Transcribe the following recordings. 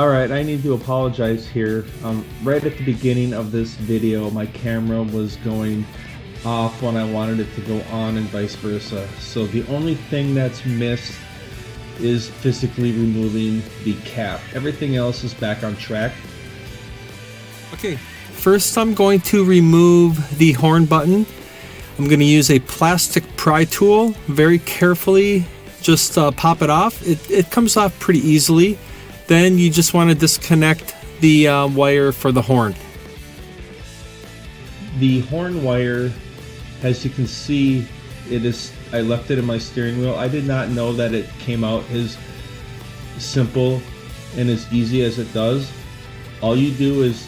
Alright, I need to apologize here. Right at the beginning of this video, my camera was going off when I wanted it to go on and vice versa. So the only thing that's missed is physically removing the cap. Everything else is back on track. Okay, first I'm going to remove the horn button. I'm going to use a plastic pry tool. Very carefully just pop it off. It comes off pretty easily. Then you just want to disconnect the wire for the horn. The horn wire, as you can see, I left it in my steering wheel. I did not know that it came out as simple and as easy as it does. All you do is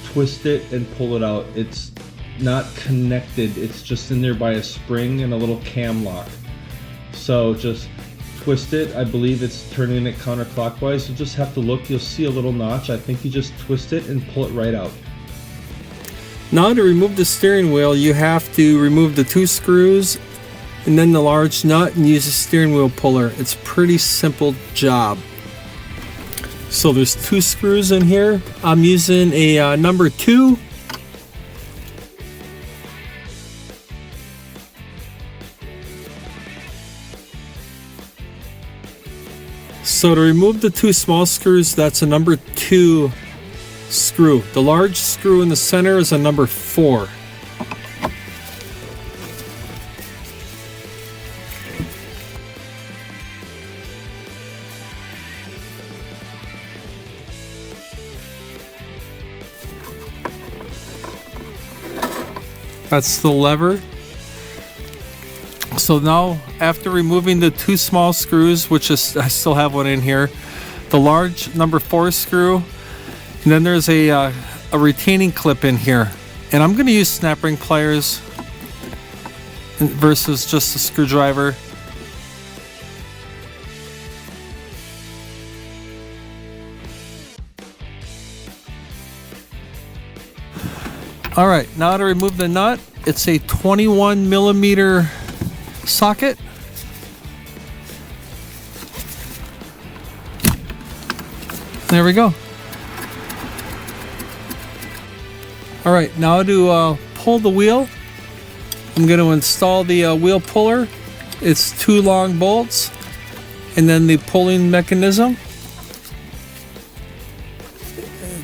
twist it and pull it out. It's not connected, it's just in there by a spring and a little cam lock. So just twist it. I believe it's turning it counterclockwise. You just have to look, you'll see a little notch. I think you just twist it and pull it right out. Now to remove the steering wheel, you have to remove the 2 screws and then the large nut and use a steering wheel puller. It's a pretty simple job. So there's 2 screws in here. I'm using a number 2. So to remove the 2 small screws, that's a number 2 screw. The large screw in the center is a number 4. That's the lever. So now, after removing the 2 small screws, which is, I still have one in here, the large number 4 screw, and then there's a retaining clip in here. And I'm going to use snap ring pliers versus just a screwdriver. All right, now to remove the nut, it's a 21 millimeter socket. There we go. All right, now to pull the wheel, I'm going to install the wheel puller. It's 2 long bolts and then the pulling mechanism.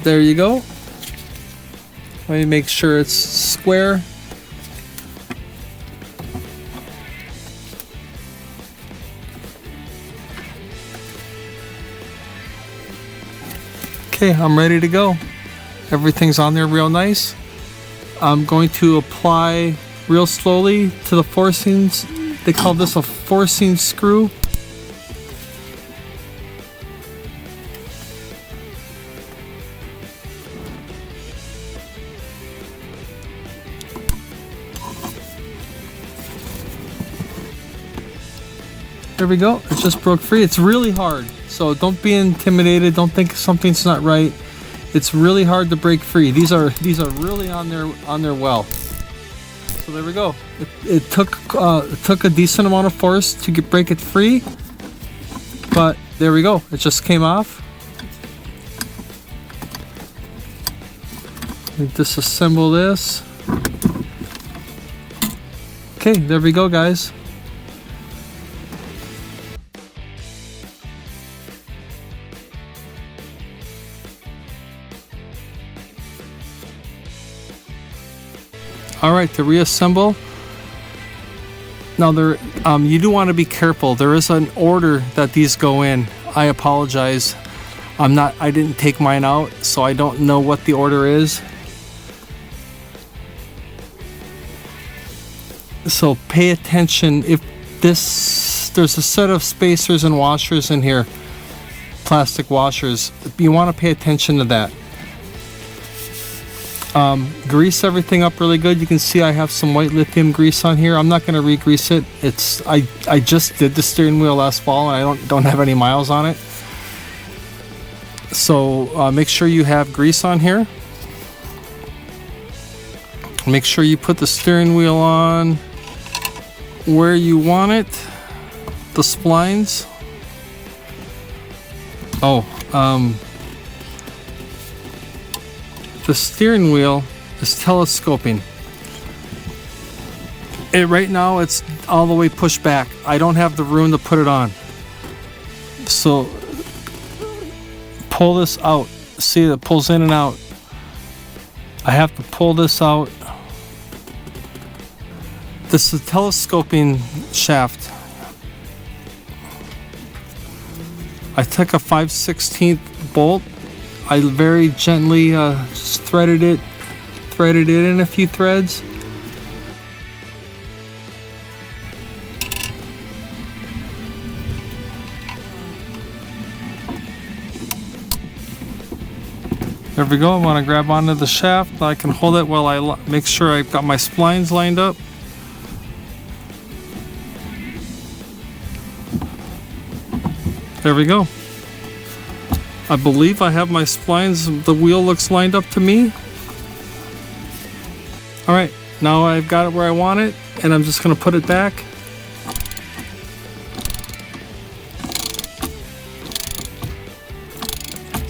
There you go. Let me make sure it's square. Okay, I'm ready to go. Everything's on there real nice. I'm going to apply real slowly to the forcings. They call this a forcing screw. There we go. It just broke free. It's really hard, so don't be intimidated. Don't think something's not right. It's really hard to break free. These are really on their well. So there we go. It took a decent amount of force to break it free, but there we go. It just came off. Let me disassemble this. Okay, there we go, guys. Alright, to reassemble. Now you do want to be careful. There is an order that these go in. I apologize. I didn't take mine out, so I don't know what the order is. So pay attention. If there's a set of spacers and washers in here, plastic washers, you want to pay attention to that. Grease everything up really good. You can see I have some white lithium grease on here. I'm not going to re-grease it. I just did the steering wheel last fall and I don't have any miles on it. So make sure you have grease on here. Make sure you put the steering wheel on where you want it. The splines. the steering wheel is telescoping. Right now it's all the way pushed back. I don't have the room to put it on. So pull this out. See, it pulls in and out. I have to pull this out. This is a telescoping shaft. I took a 5/16 bolt. I very gently just threaded it in a few threads. There we go. I want to grab onto the shaft. I can hold it while I make sure I've got my splines lined up. There we go. I believe I have my splines. The wheel looks lined up to me. All right, now I've got it where I want it, and I'm just going to put it back.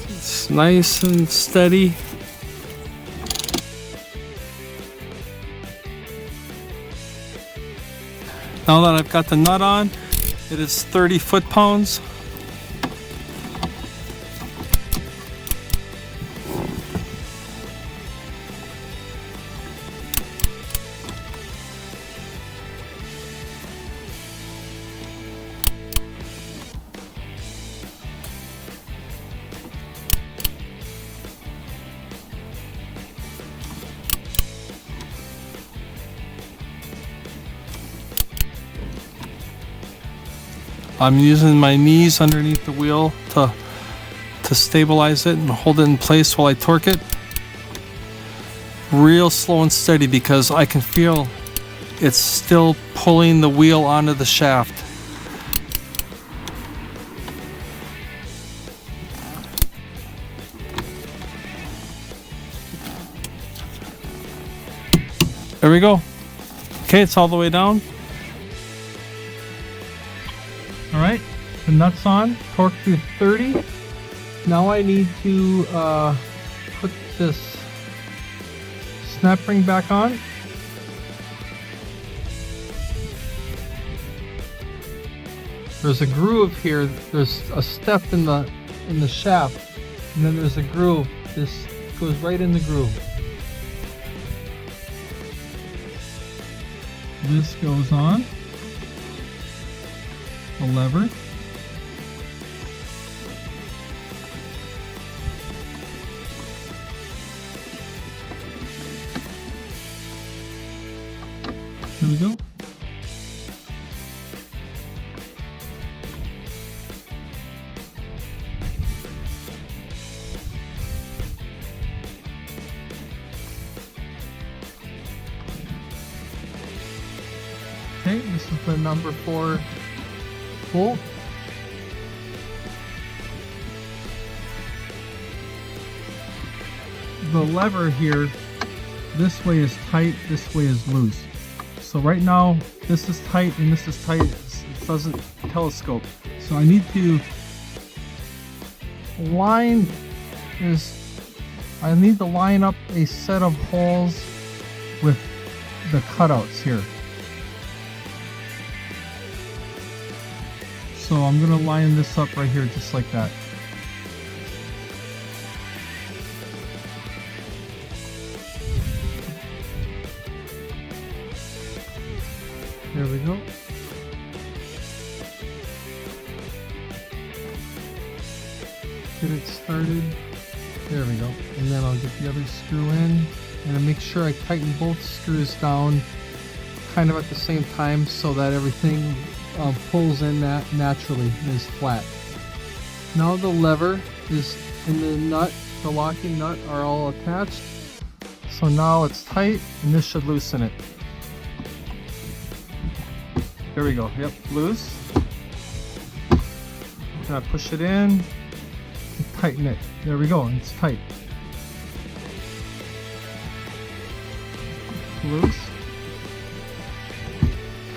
It's nice and steady. Now that I've got the nut on, it is 30 foot-pounds. I'm using my knees underneath the wheel to stabilize it and hold it in place while I torque it. Real slow and steady because I can feel it's still pulling the wheel onto the shaft. There we go. Okay, it's all the way down. All right, the nut's on, torque to 30. Now I need to put this snap ring back on. There's a groove here. There's a step in the shaft, and then there's a groove. This goes right in the groove. This goes on. A lever. There we go. Okay, this is the number 4 bolt. The lever here, this way is tight, this way is loose. So right now, this is tight and this is tight. It doesn't telescope. So I need to line I need to line up a set of holes with the cutouts here. So I'm going to line this up right here just like that. There we go. Get it started. There we go. And then I'll get the other screw in and I'll make sure I tighten both screws down kind of at the same time so that everything pulls in that naturally and is flat. Now the lever is in the nut, the locking nut are all attached. So now it's tight and this should loosen it. There we go, yep, loose. Now push it in and tighten it. There we go, it's tight. Loose.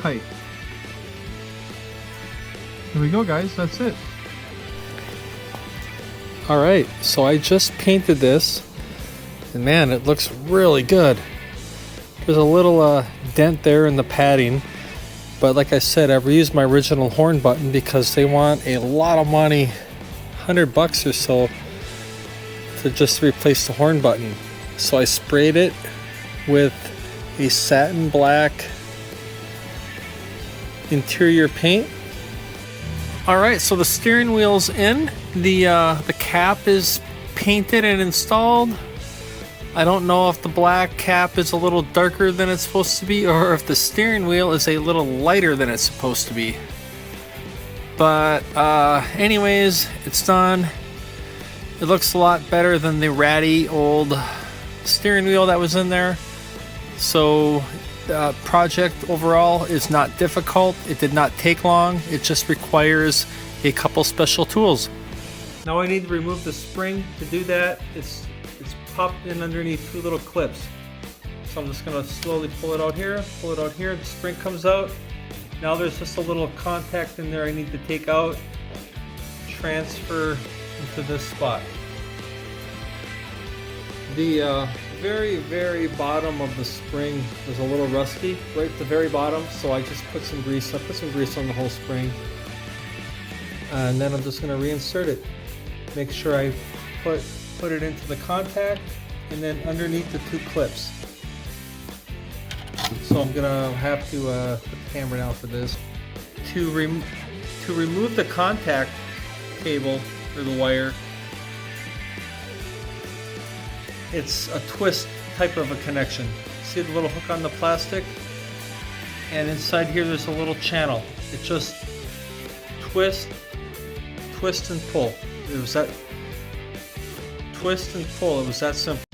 Tight. There we go, guys, that's it. Alright, so I just painted this. And man, it looks really good. There's a little dent there in the padding, but like I said, I've reused my original horn button because they want a lot of money, $100 or so, to just replace the horn button. So I sprayed it with a satin black interior paint. All right, so the steering wheel's in. The cap is painted and installed. I don't know if the black cap is a little darker than it's supposed to be, or if the steering wheel is a little lighter than it's supposed to be. But anyways, it's done. It looks a lot better than the ratty old steering wheel that was in there. So the project overall is not difficult. It did not take long. It just requires a couple special tools. Now I need to remove the spring. To do that, it's popped in underneath two little clips. So I'm just going to slowly pull it out here, the spring comes out. Now there's just a little contact in there I need to take out, transfer into this spot. The very bottom of the spring was a little rusty, right at the very bottom, so I just put some grease. I put some grease on the whole spring, and then I'm just going to reinsert it. Make sure I put it into the contact, and then underneath the two clips. So I'm gonna have to put the camera down for this. To remove the contact cable or the wire, it's a twist type of a connection. See the little hook on the plastic? And inside here there's a little channel. It just twist and pull. It was that twist and pull. It was that simple.